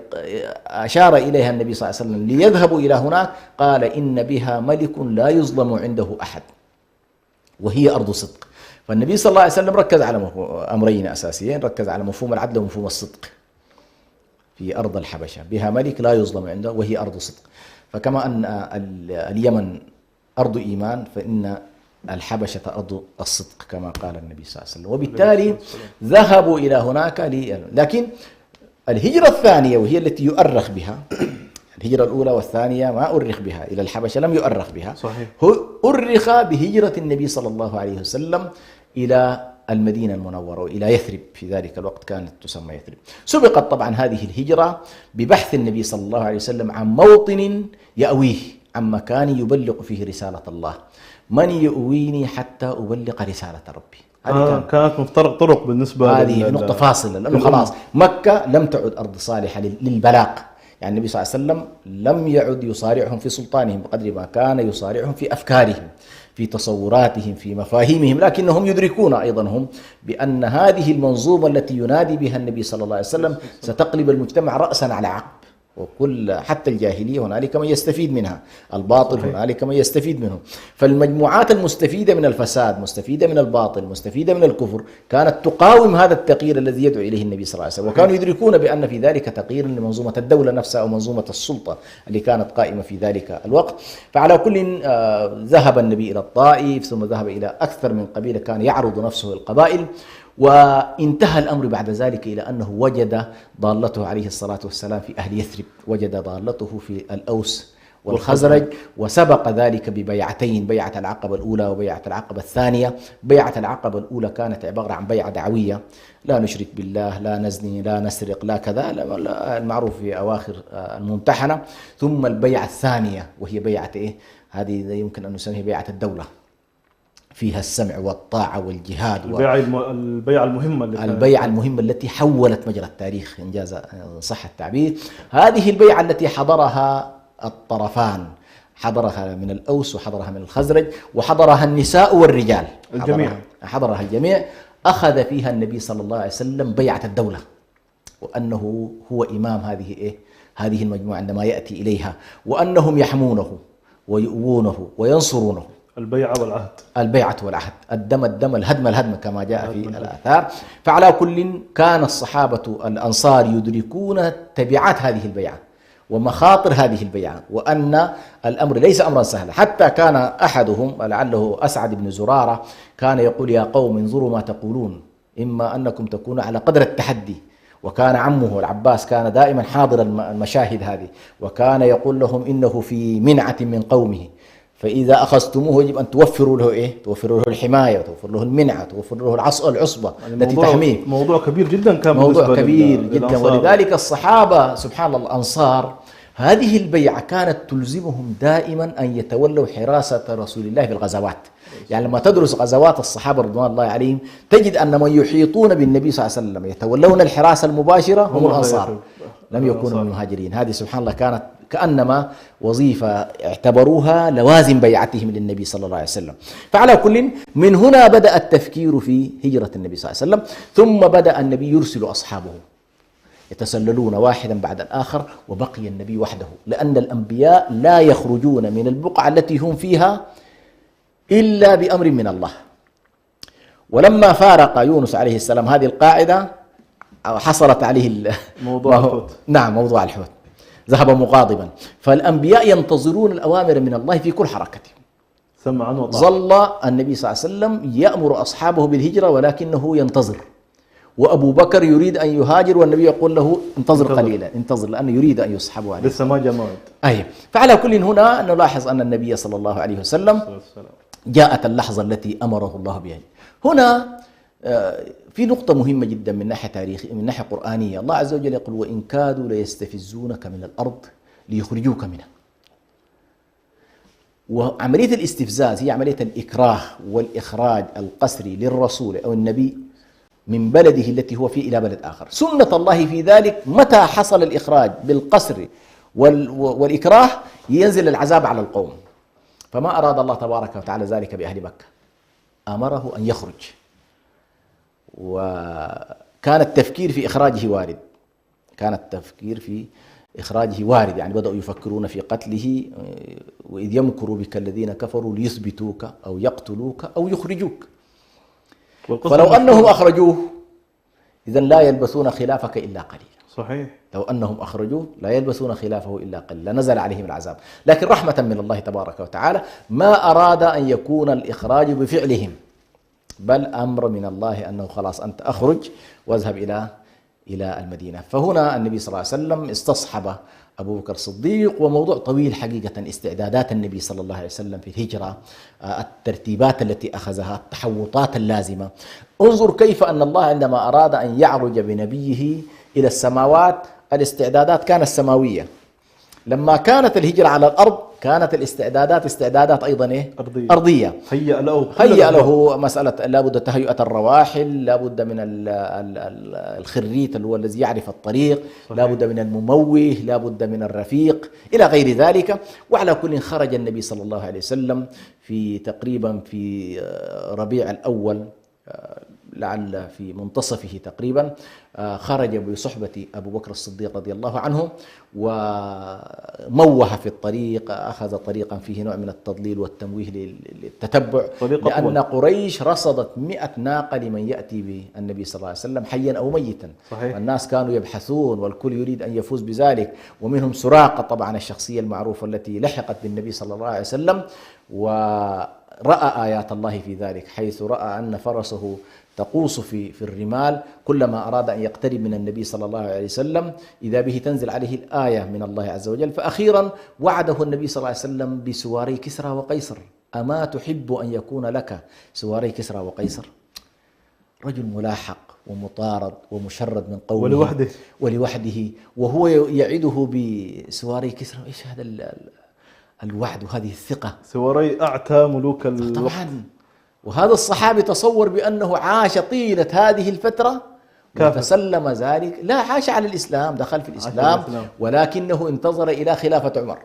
أشار إليها النبي صلى الله عليه وسلم ليذهبوا إلى هناك قال إن بها ملك لا يظلم عنده أحد وهي أرض صدق. فالنبي صلى الله عليه وسلم ركز على أمرين أساسيين، ركز على مفهوم العدل ومفهوم الصدق في أرض الحبشة، بها ملك لا يظلم عنده وهي أرض صدق. فكما أن اليمن أرض إيمان فإن الحبشة أرض الصدق كما قال النبي صلى الله عليه وسلم. وبالتالي ذهبوا إلى هناك لكن الهجرة الثانية وهي التي يؤرخ بها، الهجرة الأولى والثانية ما أرخ بها، إلى الحبشة لم يؤرخ بها، صحيح. أرخ بهجرة النبي صلى الله عليه وسلم إلى المدينة المنورة وإلى يثرب، في ذلك الوقت كانت تسمى يثرب. سبقت طبعا هذه الهجرة ببحث النبي صلى الله عليه وسلم عن موطن يأويه، عن مكان يبلغ فيه رسالة الله. من يؤويني حتى أبلغ رسالة ربي. كانت مفترق طرق بالنسبة هذه نقطة فاصلة، لأنه خلاص مكة لم تعد أرض صالحة للبلاغ. يعني النبي صلى الله عليه وسلم لم يعد يصارعهم في سلطانهم بقدر ما كان يصارعهم في أفكارهم، في تصوراتهم، في مفاهيمهم، لكنهم يدركون أيضا هم بأن هذه المنظومة التي ينادي بها النبي صلى الله عليه وسلم ستقلب المجتمع رأسا على عقب. وكل حتى الجاهلية هنالك من يستفيد منها، الباطل هنالك من يستفيد منه. فالمجموعات المستفيدة من الفساد، مستفيدة من الباطل، مستفيدة من الكفر، كانت تقاوم هذا التغيير الذي يدعو إليه النبي صلى الله عليه وسلم، وكانوا يدركون بأن في ذلك تغيير لمنظومة الدولة نفسها أو منظومة السلطة اللي كانت قائمة في ذلك الوقت. فعلى كل ذهب النبي إلى الطائف، ثم ذهب إلى أكثر من قبيلة كان يعرض نفسه القبائل، وانتهى الأمر بعد ذلك إلى أنه وجد ضالته عليه الصلاة والسلام في أهل يثرب، وجد ضالته في الأوس والخزرج، وسبق ذلك ببيعتين، بيعة العقبة الأولى وبيعة العقبة الثانية. بيعة العقبة الأولى كانت عبارة عن بيعة دعوية، لا نشرك بالله، لا نزني، لا نسرق، لا كذا، المعروف في أواخر الممتحنة. ثم البيعة الثانية وهي بيعة إيه؟ هذه يمكن أن نسميها بيعة الدولة، فيها السمع والطاعة والجهاد، البيعة المهمة التي حولت مجرى التاريخ إن صح التعبير. هذه البيعة التي حضرها الطرفان، حضرها من الأوس وحضرها من الخزرج، وحضرها النساء والرجال، حضرها الجميع. أخذ فيها النبي صلى الله عليه وسلم بيعة الدولة، وأنه هو إمام هذه المجموعة عندما يأتي إليها، وأنهم يحمونه ويؤوونه وينصرونه. البيعة والعهد، الدم الهدم كما جاء في الآثار. فعلى كل كان الصحابة الأنصار يدركون تبعات هذه البيعة، ومخاطر هذه البيعة، وأن الأمر ليس أمرا سهلا. حتى كان أحدهم لعله أسعد بن زرارة كان يقول: يا قوم انظروا ما تقولون، إما أنكم تكونوا على قدر التحدي. وكان عمه العباس كان دائما حاضر المشاهد هذه، وكان يقول لهم: إنه في منعة من قومه، فإذا أخذتموه يجب أن توفروا له إيه؟ توفروا له الحماية، وتوفر له المنعة، توفر له العصبة التي تحميه. موضوع كبير جدا، كان موضوع كبير جدا. ولذلك الصحابة سبحان الله الأنصار هذه البيعة كانت تلزمهم دائما أن يتولوا حراسة رسول الله في الغزوات. يعني لما تدرس غزوات الصحابة رضوان الله عليهم تجد أن من يحيطون بالنبي صلى الله عليه وسلم يتولون الحراسة المباشرة هم الأنصار، لم يكونوا من المهاجرين. هذه سبحان الله كانت كأنما وظيفة اعتبروها لوازم بيعتهم للنبي صلى الله عليه وسلم. فعلى كل، من هنا بدأ التفكير في هجرة النبي صلى الله عليه وسلم، ثم بدأ النبي يرسل أصحابه يتسللون واحدا بعد الآخر، وبقي النبي وحده، لأن الأنبياء لا يخرجون من البقعة التي هم فيها إلا بأمر من الله. ولما فارق يونس عليه السلام هذه القاعدة حصلت عليه موضوع الحوت. نعم، موضوع الحوت، ذهب مغاضبا. فالأنبياء ينتظرون الأوامر من الله في كل حركتهم. سمعا وطاعة. ظل النبي صلى الله عليه وسلم يأمر أصحابه بالهجرة ولكنه ينتظر، وأبو بكر يريد أن يهاجر والنبي يقول له انتظر قليلا، انتظر، لأنه يريد أن يصحبه عليه. لسه ما جاء موعد. أي. فعلى كل هنا نلاحظ أن النبي صلى الله عليه وسلم جاءت اللحظة التي أمره الله بها. هنا في نقطة مهمة جدا من ناحية تاريخية، من ناحية قرآنية. الله عز وجل يقول: وإن كادوا ليستفزونك من الأرض ليخرجوك منها. وعملية الاستفزاز هي عملية الإكراه والإخراج القسري للرسول أو النبي من بلده التي هو فيه إلى بلد آخر. سنة الله في ذلك متى حصل الإخراج بالقسر والإكراه ينزل العذاب على القوم. فما أراد الله تبارك وتعالى ذلك بأهل مكة، أمره أن يخرج، وكان التفكير في إخراجه وارد، كان التفكير في إخراجه وارد. يعني بدأوا يفكرون في قتله، وإذ يمكر بك الذين كفروا ليثبتوك أو يقتلوك أو يخرجوك. فلو أنهم أخرجوه إذن لا يلبثون خلافك إلا قليلا. صحيح. لو أنهم أخرجوه لا يلبثون خلافه إلا قليلا، نزل عليهم العذاب. لكن رحمة من الله تبارك وتعالى ما أراد أن يكون الإخراج بفعلهم، بل أمر من الله أنه خلاص أنت أخرج واذهب إلى المدينة. فهنا النبي صلى الله عليه وسلم استصحب أبو بكر الصديق، وموضوع طويل حقيقة استعدادات النبي صلى الله عليه وسلم في الهجرة، الترتيبات التي أخذها، التحوطات اللازمة. انظر كيف أن الله عندما أراد أن يعرج بنبيه إلى السماوات الاستعدادات كانت سماوية. لما كانت الهجرة على الأرض كانت الاستعدادات استعدادات أيضا إيه؟ أرضية. هيأ له مسألة لابد تهيئة الرواحل، لابد من الخريت اللي هو الذي يعرف الطريق، لابد من المموه، لابد من الرفيق إلى غير ذلك. وعلى كل خرج النبي صلى الله عليه وسلم في تقريبا في ربيع الأول، لعل في منتصفه تقريبا، خرج بصحبة أبو بكر الصديق رضي الله عنه، وموه في الطريق، أخذ طريقا فيه نوع من التضليل والتمويه للتتبع، لأن قريش رصدت 100 ناقة لمن يأتي بالنبي صلى الله عليه وسلم حيا أو ميتا. صحيح. والناس كانوا يبحثون والكل يريد أن يفوز بذلك، ومنهم سراقة طبعا الشخصية المعروفة التي لحقت بالنبي صلى الله عليه وسلم، ورأى آيات الله في ذلك، حيث رأى أن فرسه تقوس في الرمال، كلما أراد أن يقترب من النبي صلى الله عليه وسلم إذا به تنزل عليه الآية من الله عز وجل. فأخيرا وعده النبي صلى الله عليه وسلم بسواري كسرى وقيصر: أما تحب أن يكون لك سواري كسرى وقيصر؟ رجل ملاحق ومطارد ومشرد من قومه ولوحده وهو يعده بسواري كسرى. إيش هذا الوعد وهذه الثقة؟ سواري أعتى ملوك الوقت. طبعا. وهذا الصحابي تصور بأنه عاش طيلة هذه الفترة وتسلم ذلك، لا، عاش على الإسلام، دخل في الإسلام، ولكنه انتظر إلى خلافة عمر.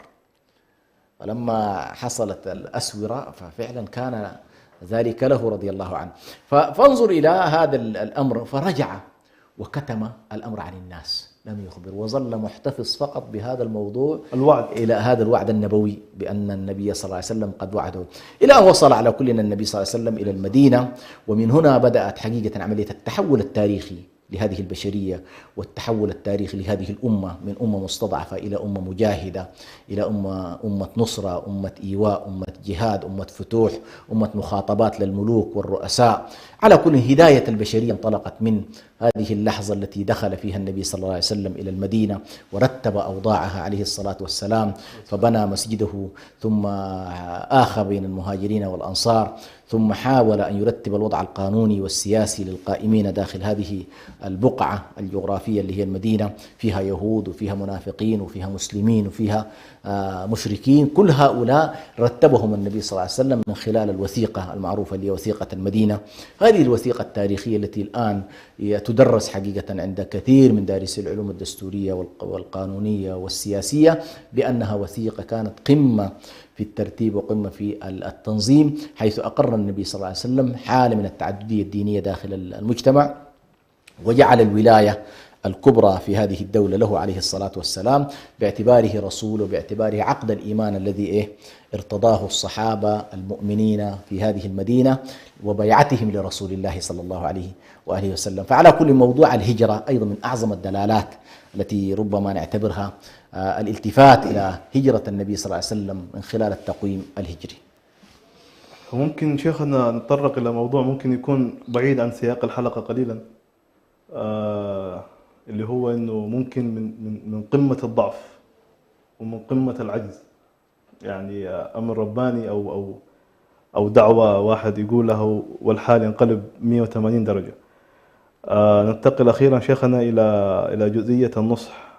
ولما حصلت الأسورة ففعلا كان ذلك له رضي الله عنه. فانظر إلى هذا الأمر، فرجع وكتم الأمر عن الناس، لم يخبر، وظل محتفظ فقط بهذا الموضوع، الوعد، إلى هذا الوعد النبوي بأن النبي صلى الله عليه وسلم قد وعده، إلى أن وصل على كلنا النبي صلى الله عليه وسلم إلى المدينة. ومن هنا بدأت حقيقة عملية التحول التاريخي لهذه البشرية والتحول التاريخي لهذه الأمة من أمة مستضعفة إلى أمة مجاهدة، إلى أمة نصرة، أمة إيواء، أمة جهاد، أمة فتوح، أمة مخاطبات للملوك والرؤساء. على كل هداية البشرية انطلقت من هذه اللحظة التي دخل فيها النبي صلى الله عليه وسلم إلى المدينة ورتب أوضاعها عليه الصلاة والسلام، فبنى مسجده، ثم آخى بين المهاجرين والأنصار، ثم حاول أن يرتب الوضع القانوني والسياسي للقائمين داخل هذه البقعة الجغرافية اللي هي المدينة، فيها يهود وفيها منافقين وفيها مسلمين وفيها مشركين. كل هؤلاء رتبهم النبي صلى الله عليه وسلم من خلال الوثيقة المعروفة اللي هي وثيقة المدينة. هذه الوثيقة التاريخية التي الآن تدرس حقيقة عند كثير من دارسي العلوم الدستورية والقانونية والسياسية بأنها وثيقة كانت قمة في الترتيب وقمة في التنظيم، حيث أقر النبي صلى الله عليه وسلم حالة من التعددية الدينية داخل المجتمع، وجعل الولاية الكبرى في هذه الدولة له عليه الصلاة والسلام باعتباره رسول وباعتباره عقد الإيمان الذي ارتضاه الصحابة المؤمنين في هذه المدينة وبيعتهم لرسول الله صلى الله عليه وآله وسلم. فعلى كل موضوع الهجرة أيضا من أعظم الدلالات التي ربما نعتبرها الالتفات إلى هجرة النبي صلى الله عليه وسلم من خلال التقويم الهجري. وممكن شيخنا نتطرق إلى موضوع ممكن يكون بعيد عن سياق الحلقة قليلا، اللي هو إنه ممكن من قمة الضعف ومن قمة العجز، يعني أمر رباني أو دعوة واحد يقولها والحال ينقلب 180 درجة. ننتقل أخيرا شيخنا إلى جزئية النصح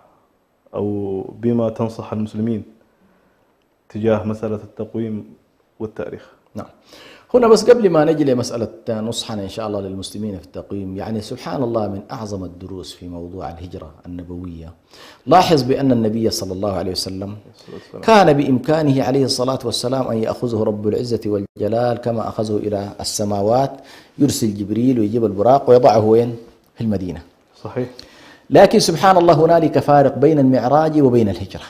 أو بما تنصح المسلمين تجاه مسألة التقويم والتاريخ. نعم، هنا بس قبل ما نجي لمسألة نصحنا إن شاء الله للمسلمين في التقويم، يعني سبحان الله من أعظم الدروس في موضوع الهجرة النبوية، لاحظ بأن النبي صلى الله عليه وسلم كان بإمكانه عليه الصلاة والسلام أن يأخذه رب العزة والجلال كما أخذه إلى السماوات، يرسل جبريل ويجيب البراق ويضعه وين؟ في المدينة. صحيح. لكن سبحان الله هنالك فارق بين المعراج وبين الهجرة.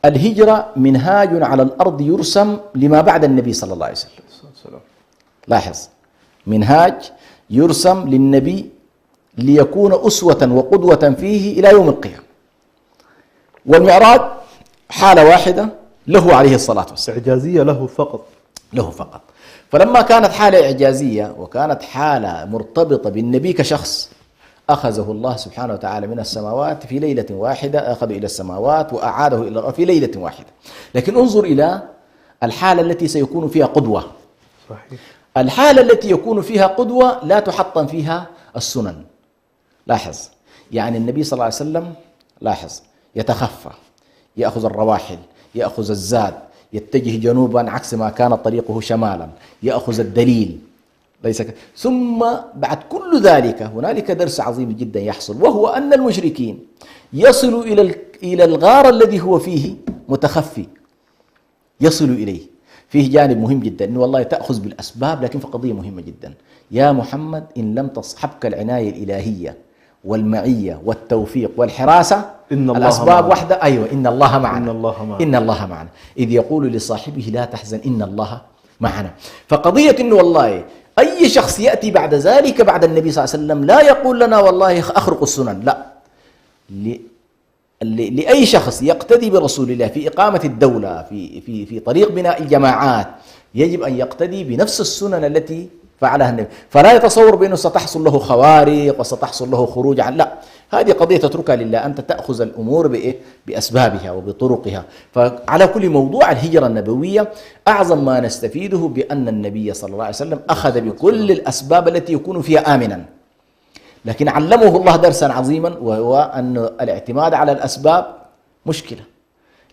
الهجرة منهاج على الأرض يرسم لما بعد النبي صلى الله عليه وسلم. لاحظ، منهاج يرسم للنبي ليكون أسوة وقدوة فيه إلى يوم القيامة. والمعراج حالة واحدة له عليه الصلاة والسلام، إعجازية له فقط. فلما كانت حالة إعجازية وكانت حالة مرتبطة بالنبي كشخص، أخذه الله سبحانه وتعالى من السماوات في ليلة واحدة، أخذه إلى السماوات وأعاده إلى الأرض في ليلة واحدة. لكن انظر إلى الحالة التي سيكون فيها قدوة. صحيح. الحالة التي يكون فيها قدوة لا تحطم فيها السنن. لاحظ، يعني النبي صلى الله عليه وسلم لاحظ يتخفى، يأخذ الرواحل، يأخذ الزاد، يتجه جنوبا عكس ما كان طريقه شمالا، يأخذ الدليل ليس ثم بعد كل ذلك هنالك درس عظيم جدا يحصل، وهو أن المشركين يصلوا إلى الغار الذي هو فيه متخفي، يصلوا إليه. فيه جانب مهم جدا، إنه والله تأخذ بالأسباب، لكن في قضية مهمة جدا، يا محمد إن لم تصحبك العناية الإلهية والمعية والتوفيق والحراسة، إن الله الأسباب معنا. وحدة، أيوة، إن الله معنا، إن الله معنا، إذ يقول لصاحبه لا تحزن إن الله معنا. فقضية إنه والله أي شخص يأتي بعد ذلك بعد النبي صلى الله عليه وسلم لا يقول لنا والله أخرق السنن، لا، لأي شخص يقتدي برسول الله في إقامة الدولة في طريق بناء الجماعات يجب أن يقتدي بنفس السنن التي فعلها النبي، فلا يتصور بأنه ستحصل له خوارق وستحصل له خروج عن، لا، هذه قضية تتركها لله، أنت تأخذ الأمور بأسبابها وبطرقها. فعلى كل موضوع الهجرة النبوية أعظم ما نستفيده بأن النبي صلى الله عليه وسلم أخذ بكل الأسباب التي يكون فيها آمنا، لكن علمه الله درسا عظيما، وهو أن الاعتماد على الأسباب مشكلة.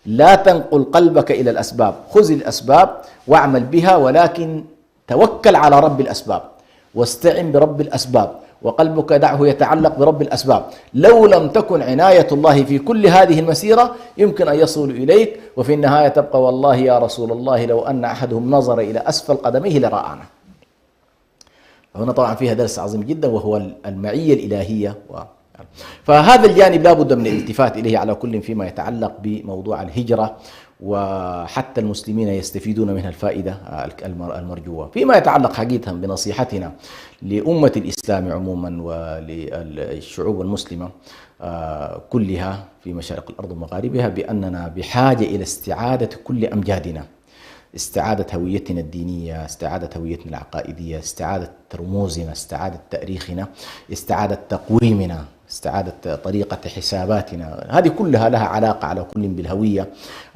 لا تنقل قلبك إلى الأسباب، خذ الأسباب واعمل بها، ولكن توكل على رب الأسباب واستعن برب الأسباب، وقلبك دعه يتعلق برب الأسباب. لو لم تكن عناية الله في كل هذه المسيرة يمكن أن يصل إليك، وفي النهاية تبقى والله يا رسول الله لو أن أحدهم نظر إلى أسفل قدميه لرآنا. هنا طبعا فيها درس عظيم جدا، وهو المعية الإلهية. فهذا الجانب لا بد من الالتفات إليه على كل فيما يتعلق بموضوع الهجرة وحتى المسلمين يستفيدون منها الفائدة المرجوة. فيما يتعلق حقيقة بنصيحتنا لأمة الإسلام عموما وللشعوب المسلمة كلها في مشارق الأرض ومغاربها، بأننا بحاجة إلى استعادة كل أمجادنا، استعادة هويتنا الدينية، استعادة هويتنا العقائدية، استعادة رموزنا، استعادة تاريخنا، استعادة تقويمنا، استعادة طريقة حساباتنا. هذه كلها لها علاقة على كل بالهوية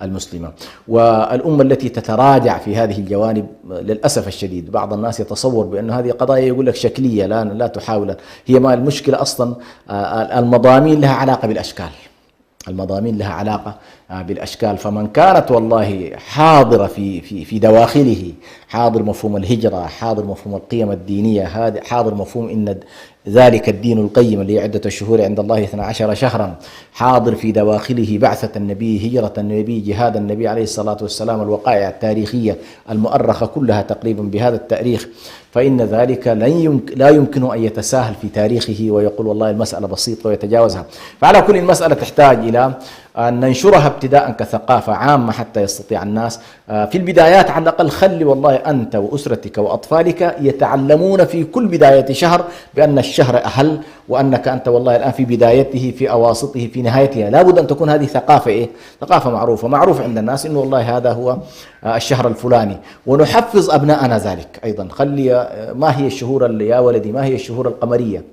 المسلمة. والأمة التي تتراجع في هذه الجوانب للأسف الشديد، بعض الناس يتصور بأن هذه قضايا يقول لك شكلية، لا تحاول. هي ما المشكلة أصلا المضامين لها علاقة بالأشكال، المضامين لها علاقة بالأشكال. فمن كانت والله حاضرة في دواخله، حاضر مفهوم الهجرة، حاضر مفهوم القيم الدينية، حاضر مفهوم إن ذلك الدين القيم اللي عدة الشهور عند الله 12 شهرا، حاضر في دواخله بعثة النبي، هجرة النبي، جهاد النبي عليه الصلاة والسلام، الوقائع التاريخية المؤرخة كلها تقريبا بهذا التاريخ، فإن ذلك لا يمكن أن يتساهل في تاريخه ويقول والله المسألة بسيطة ويتجاوزها. فعلى كل المسألة تحتاج إلى أن ننشرها ابتداء كثقافة عامة حتى يستطيع الناس في البدايات على الأقل، خلي والله أنت وأسرتك وأطفالك يتعلمون في كل بداية شهر بأن الشهر أهل، وأنك أنت والله الآن في بدايته، في أواسطه، في نهايته. لابد أن تكون هذه ثقافة ثقافة معروف عند الناس إنه والله هذا هو الشهر الفلاني، ونحفز أبناءنا ذلك أيضا. خلي ما هي الشهور يا ولدي، ما هي الشهور القمرية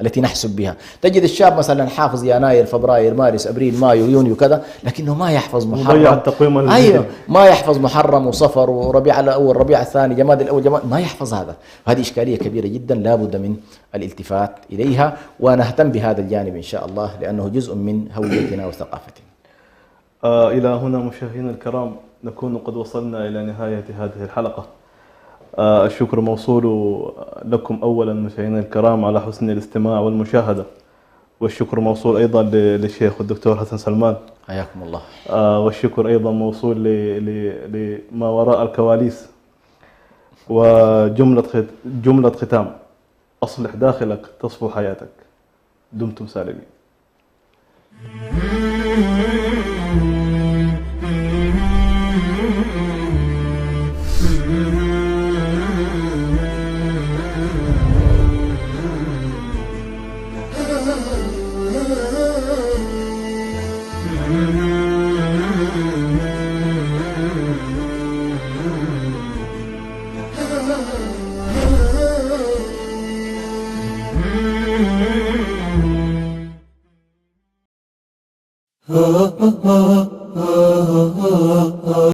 التي نحسب بها؟ تجد الشاب مثلا حافظ يناير، فبراير، مارس، ابريل، مايو، يونيو كذا، لكنه ما يحفظ محرم، ايوه ما يحفظ محرم وصفر وربيع الاول، ربيع الثاني، جماد الاول، ما يحفظ هذا. هذه اشكاليه كبيره جدا، لا بد من الالتفات اليها، ونهتم بهذا الجانب ان شاء الله لانه جزء من هويتنا وثقافتنا. الى هنا مشاهدينا الكرام نكون قد وصلنا الى نهايه هذه الحلقه. الشكر موصول لكم أولا مشاهدينا الكرام على حسن الاستماع والمشاهدة، والشكر موصول أيضا للشيخ الدكتور حسن سلمان، حياكم الله. والشكر أيضا موصول لما وراء الكواليس. وجملة ختام: أصلح داخلك تصفو حياتك. دمتم سالمين. oh, oh, oh.